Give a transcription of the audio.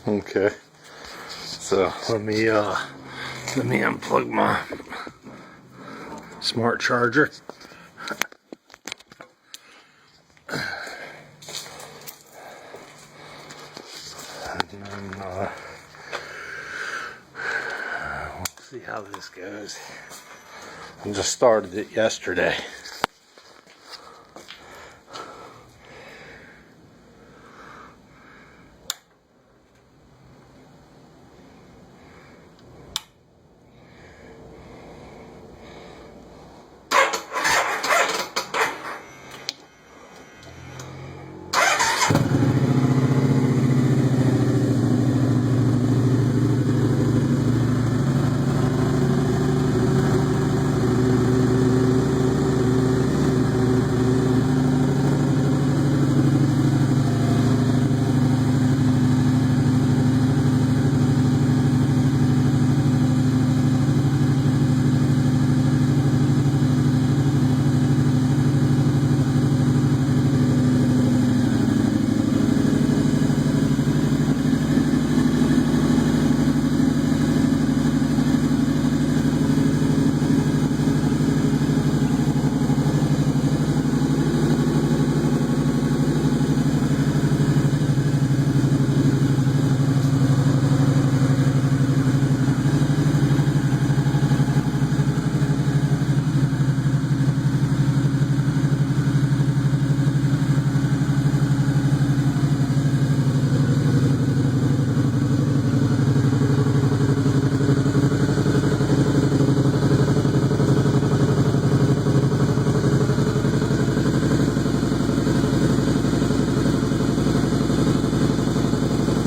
Okay. So let me unplug my smart charger. And then we'll see how this goes. I just started it yesterday.